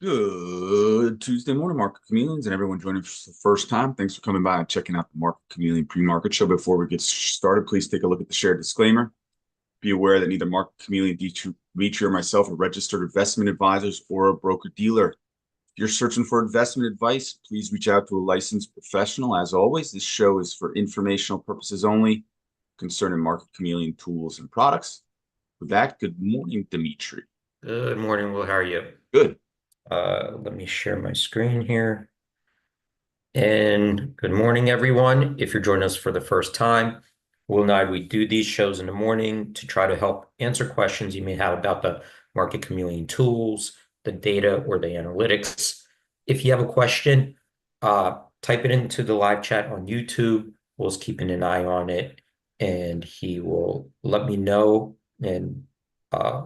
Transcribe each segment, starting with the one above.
Good Tuesday morning, Market Chameleons, and everyone joining us for the first time. Thanks for coming by and checking out the Market Chameleon pre-market show. Before we get started, please take a look at the shared disclaimer. Be aware that neither Market Chameleon, Dimitri, or myself are registered investment advisors or a broker-dealer. If you're searching for investment advice, please reach out to a licensed professional. As always, this show is for informational purposes only concerning Market Chameleon tools and products. With that, good morning, Dimitri. Good morning, Will. How are you? Good. Let me share my screen here. And good morning, everyone. If you're joining us for the first time, Will and I, we do these shows in the morning to try to help answer questions you may have about the Market Chameleon tools, the data, or the analytics. If you have a question, type it into the live chat on YouTube. Will's keeping an eye on it, and he will let me know and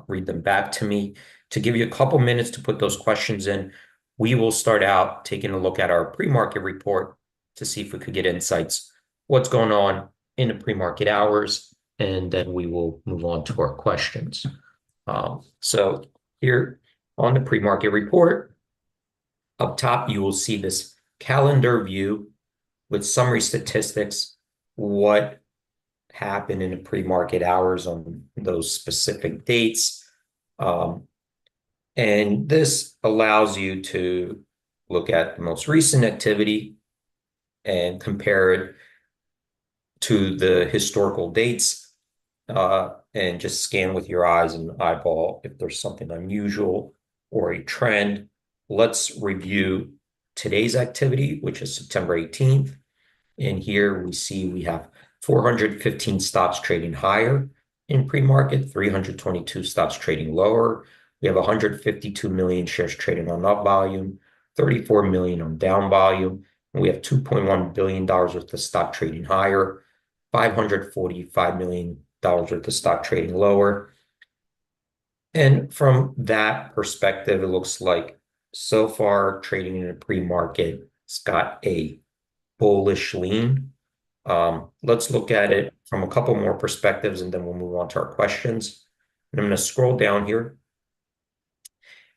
read them back to me. To give you a couple minutes to put those questions in, we will start out taking a look at our pre-market report to see if we could get insights, what's going on in the pre-market hours, and then we will move on to our questions. So here on the pre-market report, up top, you will see this calendar view with summary statistics, what happened in the pre-market hours on those specific dates. And this allows you to look at the most recent activity and compare it to the historical dates, and just scan with your eyes and eyeball if there's something unusual or a trend. Let's review today's activity, which is September 18th. And here we see we have 415 stocks trading higher in pre-market, 322 stocks trading lower. We have 152 million shares trading on up volume, 34 million on down volume. And we have $2.1 billion worth of stock trading higher, $545 million worth of stock trading lower. And from that perspective, it looks like so far trading in a pre-market, it's got a bullish lean. Let's look at it from a couple more perspectives, and then we'll move on to our questions. And I'm going to scroll down here.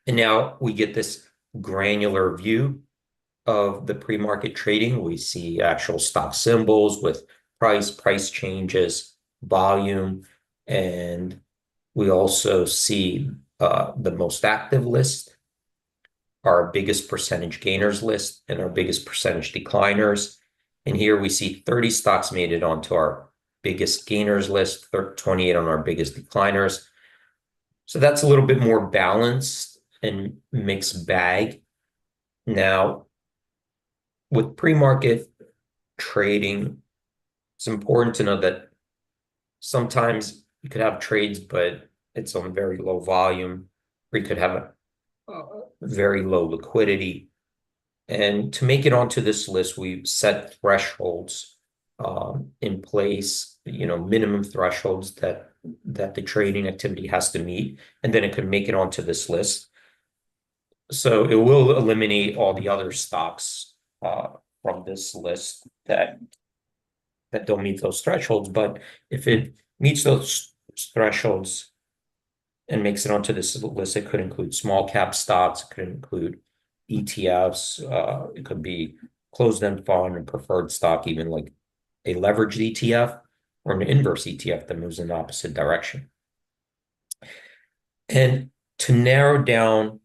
And now we get this granular view of the pre-market trading. We see actual stock symbols with price changes, volume, and we also see the most active list, our biggest percentage gainers list, and our biggest percentage decliners. And here we see 30 stocks made it onto our biggest gainers list, 28 on our biggest decliners. So that's a little bit more balanced and mixed bag. Now, with pre-market trading, it's important to know that sometimes you could have trades, but it's on very low volume, or you could have a very low liquidity. And to make it onto this list, we've set thresholds in place, minimum thresholds that the trading activity has to meet, and then it could make it onto this list. So it will eliminate all the other stocks from this list that don't meet those thresholds. But if it meets those thresholds and makes it onto this list, it could include small cap stocks, it could include ETFs, it could be closed-end fund and preferred stock, even like a leveraged ETF or an inverse ETF that moves in the opposite direction. And to narrow down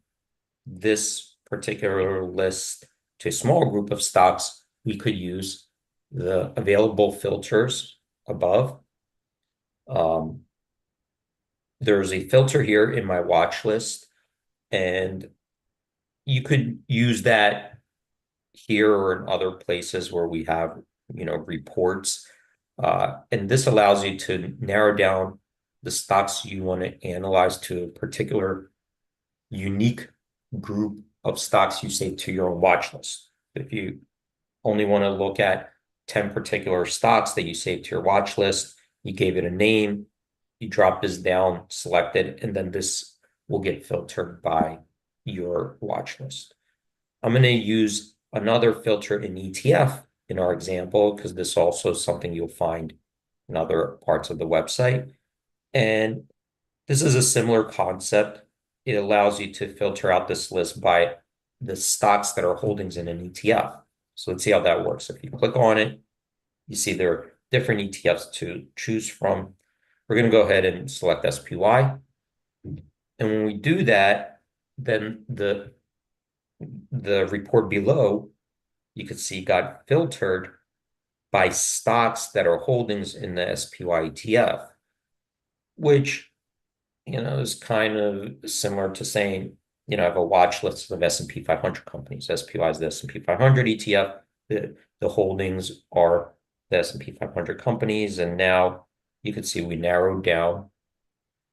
this particular list to a small group of stocks, we could use the available filters above. There's a filter here in my watch list, and you could use that here or in other places where we have, reports. And this allows you to narrow down the stocks you want to analyze to a particular unique group of stocks you save to your own watch list. If you only want to look at 10 particular stocks that you saved to your watch list, you gave it a name, you drop this down, select it, and then this will get filtered by your watch list. I'm going to use another filter in ETF in our example, because this also is something you'll find in other parts of the website. And this is a similar concept. It allows you to filter out this list by the stocks that are holdings in an ETF. So let's see how that works. If you click on it, you see there are different ETFs to choose from. We're going to go ahead and select SPY. And when we do that, then the report below, you could see got filtered by stocks that are holdings in the SPY ETF, which, is kind of similar to saying, I have a watch list of S&P 500 companies. SPY is the S&P 500 ETF. The holdings are the S&P 500 companies. And now you can see we narrowed down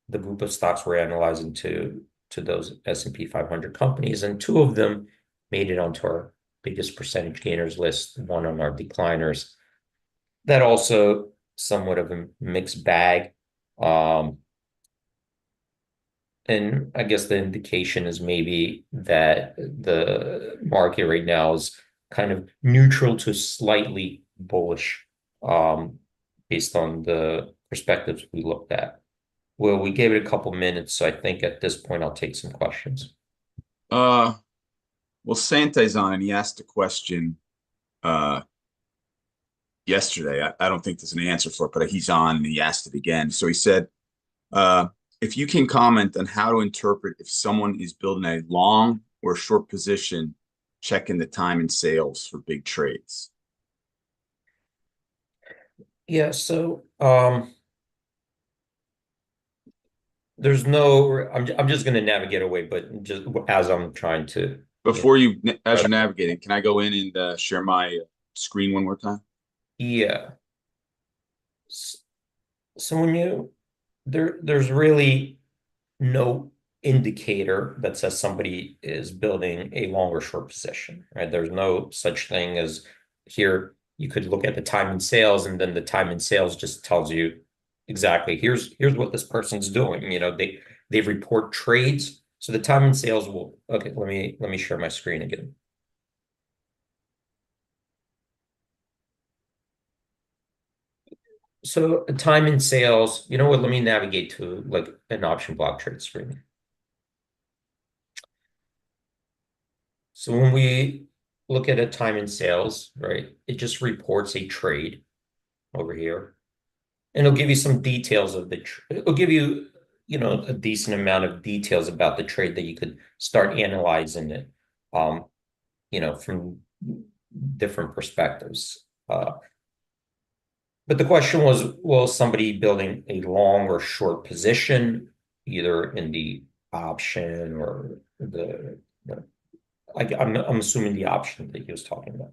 the group of stocks we're analyzing to those S&P 500 companies. And two of them made it onto our biggest percentage gainers list, one on our decliners. That also somewhat of a mixed bag. And I guess the indication is maybe that the market right now is kind of neutral to slightly bullish, based on the perspectives we looked at. Well, we gave it a couple minutes, so I think at this point I'll take some questions. Well, Sante's on and he asked a question yesterday. I don't think there's an answer for it, but he's on and he asked it again. So he said, if you can comment on how to interpret if someone is building a long or short position, checking the time and sales for big trades. Yeah, so there's no, I'm just going to navigate away, but just as I'm trying to. Before as you're navigating, can I go in and share my screen one more time? Yeah. So when there's really no indicator that says somebody is building a long or short position, right? There's no such thing as here. You could look at the time in sales, and then the time in sales just tells you exactly here's what this person's doing. They report trades, so the time in sales will. Okay, let me share my screen again. So time in sales, you know what? Let me navigate to like an option block trade screen. So when we look at a time in sales, right, it just reports a trade over here. And it'll give you some details of it'll give you, a decent amount of details about the trade that you could start analyzing it, from different perspectives. But the question was, will somebody building a long or short position, either in the option or I'm assuming the option that he was talking about.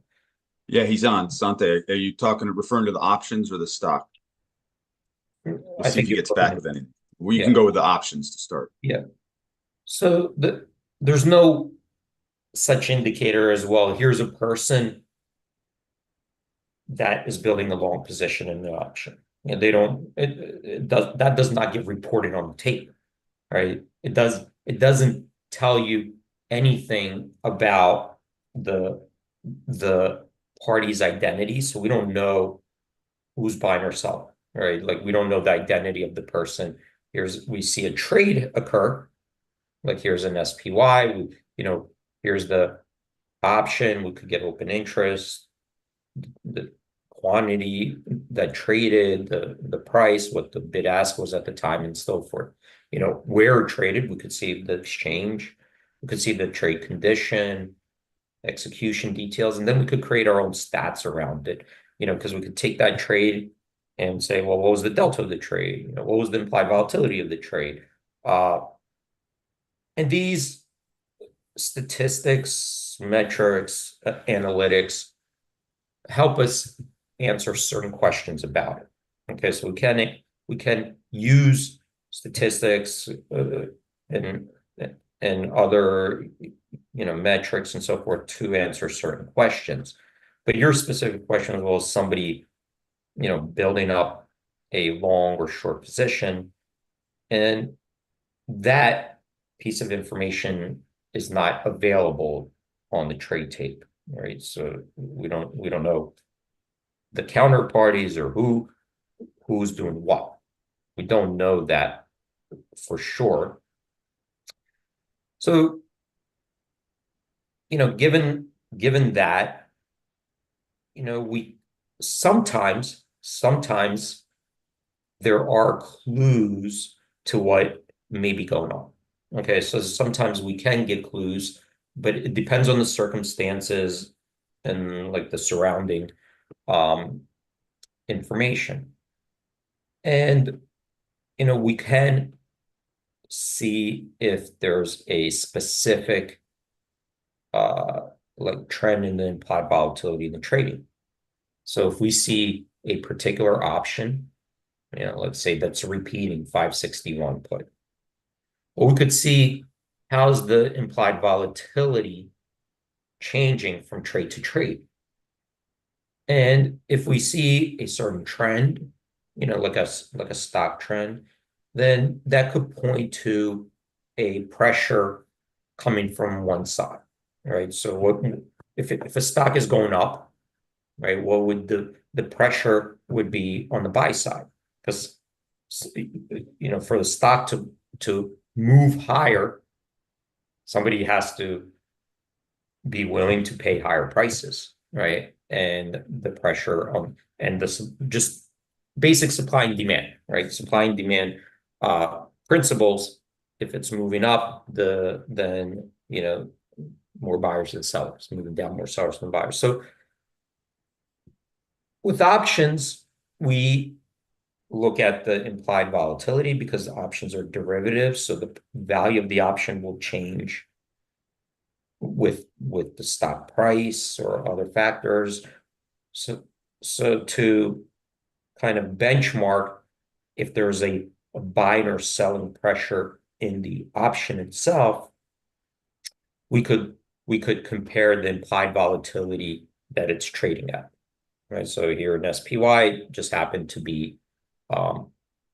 Yeah, he's on. Sante, are you referring to the options or the stock? We'll I see if think he you're gets back with any. Well, you yeah. can go with the options to start. Yeah. So there's no such indicator as well. Here's a person that is building a long position in the option. And they don't, that does not get reported on the tape, right? It doesn't tell you anything about the party's identity. So we don't know who's buying or selling, right? Like we don't know the identity of the person. We see a trade occur, like here's an SPY, here's the option, we could get open interest, the quantity that traded, the price, what the bid ask was at the time, and so forth. Where it traded, we could see the exchange, we could see the trade condition, execution details, and then we could create our own stats around it, because we could take that trade and say, well, what was the delta of the trade? What was the implied volatility of the trade? And these statistics, metrics, analytics help us answer certain questions about it. Okay, so we can use statistics and other metrics and so forth to answer certain questions. But your specific question was somebody building up a long or short position, and that piece of information is not available on the trade tape, right? So we don't know the counterparties or who's doing what. We don't know that for sure. So given that, we sometimes there are clues to what may be going on. Okay, so sometimes we can get clues, but it depends on the circumstances and like the surrounding um, information. And we can see if there's a specific like trend in the implied volatility in the trading. So if we see a particular option, let's say that's repeating 561 put, well, we could see how's the implied volatility changing from trade to trade. And if we see a certain trend, like a stock trend, then that could point to a pressure coming from one side, right? So if a stock is going up, right, what would the pressure would be on the buy side? Because for the stock to move higher, somebody has to be willing to pay higher prices, right? And the pressure on and this just basic supply and demand, right? Supply and demand principles. If it's moving up, then more buyers than sellers, moving down, more sellers than buyers. So with options, we look at the implied volatility because the options are derivatives, so the value of the option will change with the stock price or other factors. So to kind of benchmark if there's a buying or selling pressure in the option itself, we could compare the implied volatility that it's trading at, right? So here in SPY just happened to be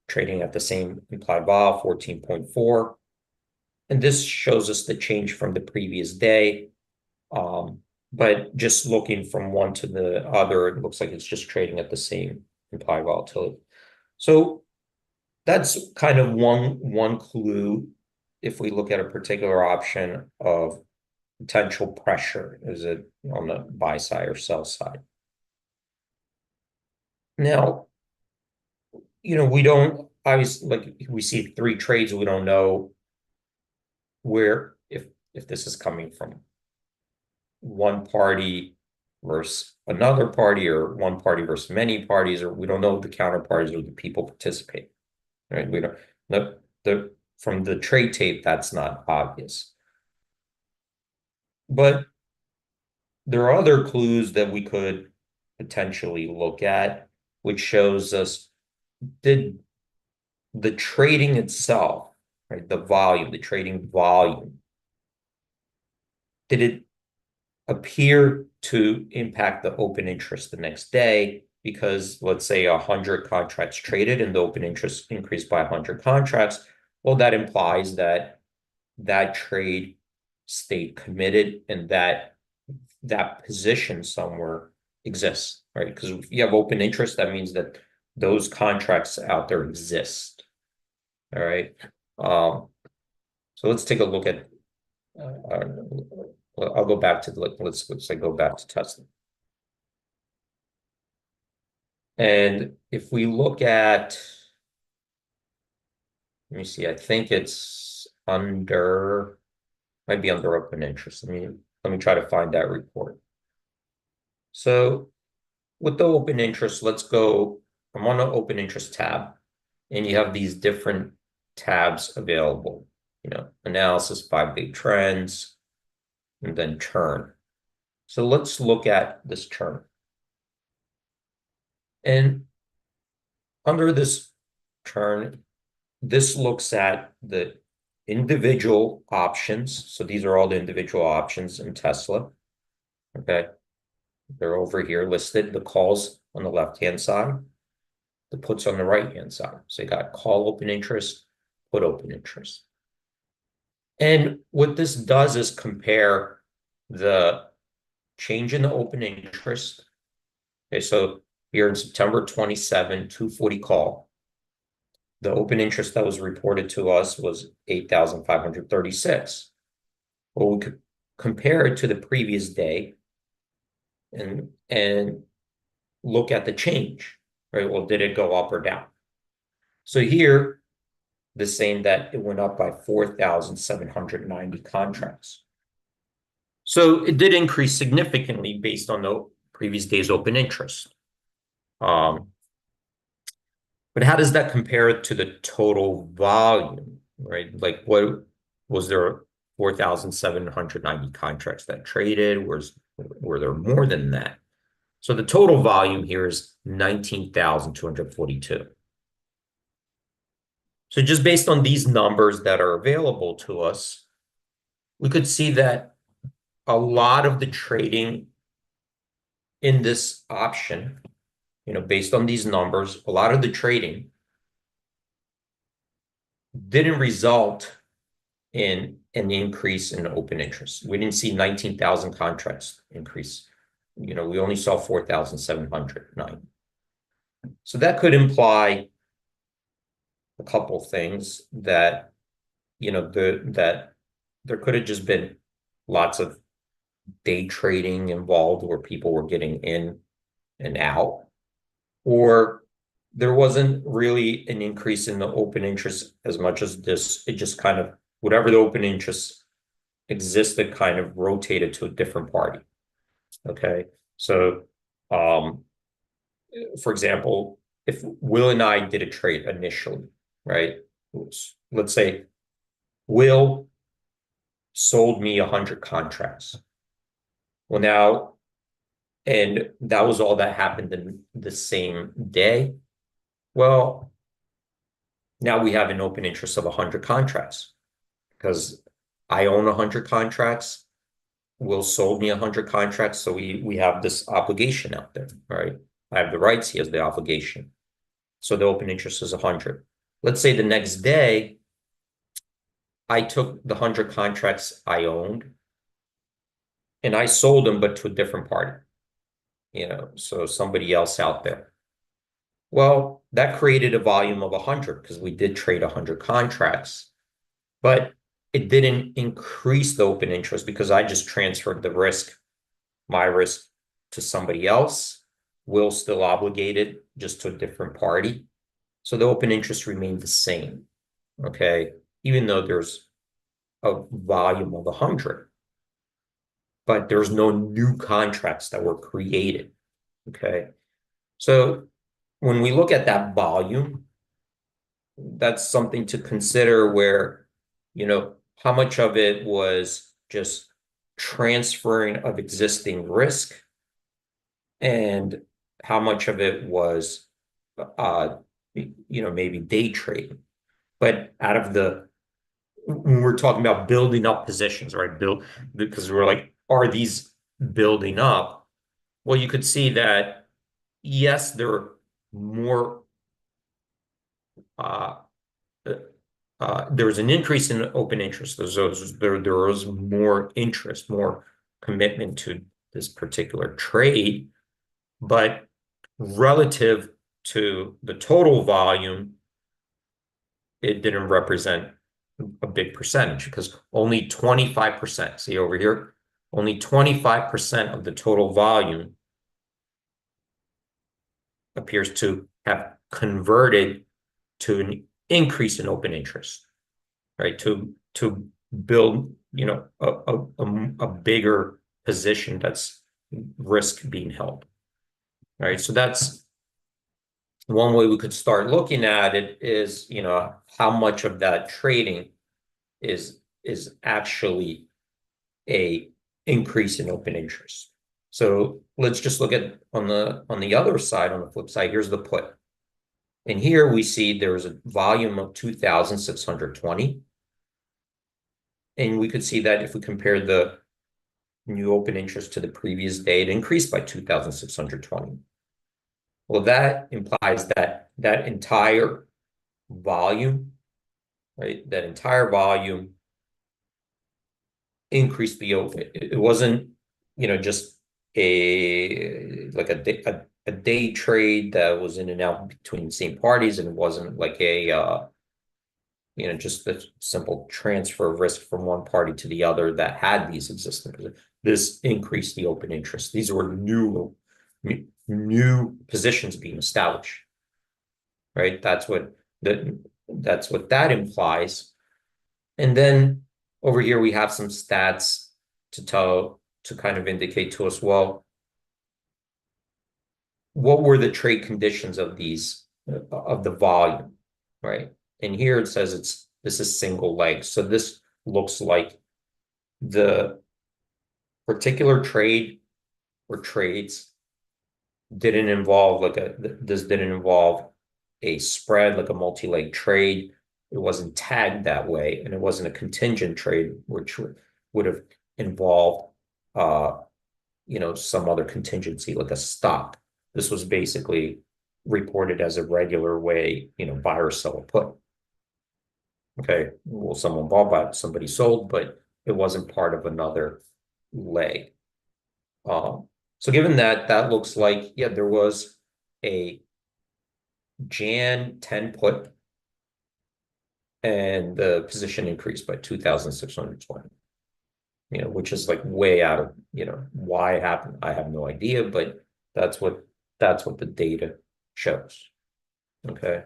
trading at the same implied vol, 14.4. And this shows us the change from the previous day. But just looking from one to the other, it looks like it's just trading at the same implied volatility. So that's kind of one clue if we look at a particular option of potential pressure. Is it on the buy side or sell side? Now, we don't obviously, like, we see 3 trades, we don't know where if this is coming from one party versus another party or one party versus many parties, or we don't know the counterparties or the people participating, right? We don't the from the trade tape, that's not obvious. But there are other clues that we could potentially look at, which shows us, did the trading itself, right, the trading volume, did it appear to impact the open interest the next day? Because let's say 100 contracts traded and the open interest increased by 100 contracts. Well, that implies that trade stayed committed and that position somewhere exists, right? Because if you have open interest, that means that those contracts out there exist. All right. So let's take a look at I'll go back to let's say go back to Tesla. And if we look at, let me see, I think it's might be under open interest. Let me try to find that report. So with the open interest, let's go, I'm on the open interest tab, and you have these different tabs available, analysis, 5 big trends, and then turn. So let's look at this turn. And under this turn, this looks at the individual options. So these are all the individual options in Tesla. Okay. They're over here listed, the calls on the left-hand side, the puts on the right-hand side. So you got call open interest, put open interest. And what this does is compare the change in the open interest. Okay, so here in September 27, 240 call, the open interest that was reported to us was 8,536. Well, compare it to the previous day and look at the change, right? Well, did it go up or down? So here, the saying that it went up by 4,790 contracts. So it did increase significantly based on the previous day's open interest. But how does that compare to the total volume, right? Like what was there 4,790 contracts that traded? Were there more than that? So the total volume here is 19,242. So just based on these numbers that are available to us, we could see that a lot of the trading in this option, based on these numbers, a lot of the trading didn't result in an increase in open interest. We didn't see 19,000 contracts increase. We only saw 4,709. So that could imply a couple things that, that there could have just been lots of day trading involved where people were getting in and out, or there wasn't really an increase in the open interest as much as this. It just kind of, whatever the open interest existed, kind of rotated to a different party. Okay. So, for example, if Will and I did a trade initially, right? Let's say Will sold me 100 contracts. Well, now, and that was all that happened in the same day. Well, now we have an open interest of 100 contracts because I own 100 contracts. Will sold me 100 contracts. So we have this obligation out there, right? I have the rights. He has the obligation. So the open interest is 100. Let's say the next day, I took the 100 contracts I owned and I sold them, but to a different party, so somebody else out there. Well, that created a volume of 100 because we did trade 100 contracts, but it didn't increase the open interest because I just transferred the risk, my risk, to somebody else. Will still obligated just to a different party. So the open interest remained the same, okay? Even though there's a volume of 100, but there's no new contracts that were created, okay? So when we look at that volume, that's something to consider where, how much of it was just transferring of existing risk and how much of it was, maybe day trading. But out of when we're talking about building up positions, right? Because we're like, are these building up? Well, you could see that, yes, there are more, there was an increase in open interest. There was more interest, more commitment to this particular trade, but relative to the total volume, it didn't represent a big percentage because only 25%, see over here, only 25% of the total volume appears to have converted to an increase in open interest, right? To build, a bigger position that's risk being held, right? So that's one way we could start looking at it is, how much of that trading is actually a increase in open interest. So let's just look at on the other side, on the flip side, here's the put. And here we see there's a volume of 2,620. And we could see that if we compare the new open interest to the previous day, it increased by 2,620. Well, that implies that that entire volume, right? That entire volume increased the open. It wasn't, just like a day trade that was in and out between the same parties, and it wasn't like just the simple transfer of risk from one party to the other that had these existing positions. This increased the open interest. These were new positions being established, right? That's what that implies. And then over here we have some stats to kind of indicate to us, well, what were the trade conditions of the volume, right? And here it says this is single leg. So this looks like the particular trade or trades didn't involve this didn't involve a spread like a multi-leg trade. It wasn't tagged that way, and it wasn't a contingent trade, which would have involved some other contingency like a stop. This was basically reported as a regular way, buy or sell a put. Okay, well, someone bought, somebody sold, but it wasn't part of another leg. So given that, that looks like, yeah, there was a Jan 10 put, and the position increased by 2,620, which is like way out of, why it happened. I have no idea, but that's what the data shows. Okay.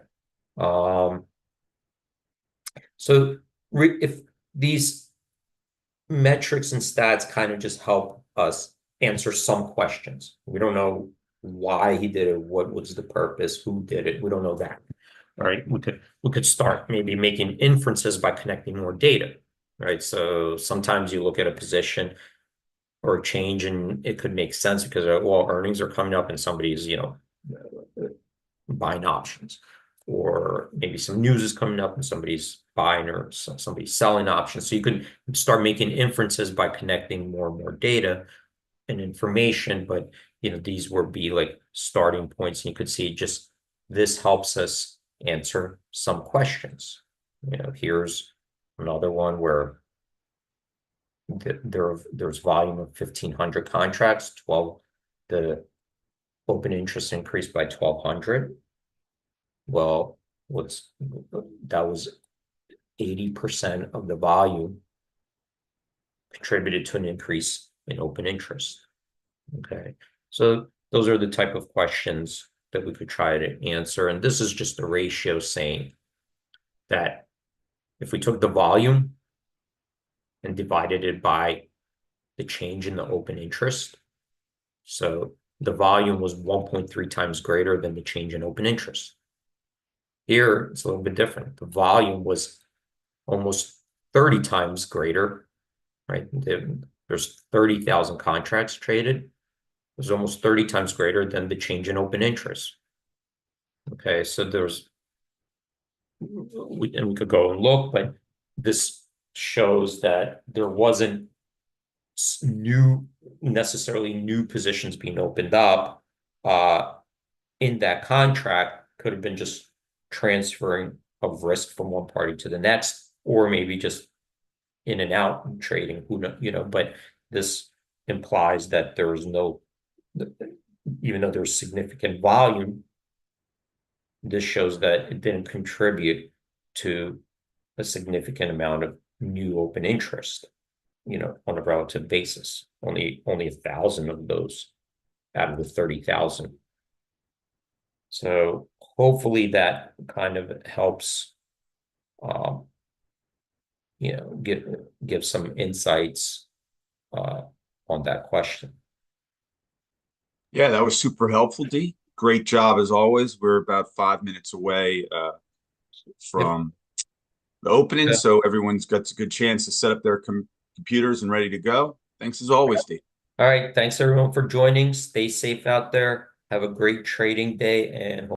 So if these metrics and stats kind of just help us answer some questions. We don't know why he did it, what was the purpose, who did it. We don't know that. All right. We could start maybe making inferences by connecting more data. Right. So sometimes you look at a position or a change and it could make sense because, well, earnings are coming up and somebody's, buying options, or maybe some news is coming up and somebody's buying or somebody's selling options. So you could start making inferences by connecting more and more data and information, but these would be like starting points, and you could see just this helps us answer some questions. Here's another one where there's volume of 1,500 contracts. The open interest increased by 1,200. Well, that was 80% of the volume contributed to an increase in open interest. Okay, so those are the type of questions that we could try to answer. And this is just the ratio saying that if we took the volume and divided it by the change in the open interest, so the volume was 1.3 times greater than the change in open interest. Here, it's a little bit different. The volume was almost 30 times greater, right? There's 30,000 contracts traded. It was almost 30 times greater than the change in open interest. Okay, so we could go and look, but this shows that there wasn't necessarily new positions being opened up in that contract. Could have been just transferring of risk from one party to the next, or maybe just in and out trading, but this implies that there is no, even though there's significant volume, this shows that it didn't contribute to a significant amount of new open interest, on a relative basis. Only 1,000 of those out of the 30,000. So hopefully that kind of helps, give some insights on that question. Yeah, that was super helpful, D. Great job as always. We're about 5 minutes away from the opening, so everyone's got a good chance to set up their computers and ready to go. Thanks as always, D. All right. Thanks everyone for joining. Stay safe out there. Have a great trading day, and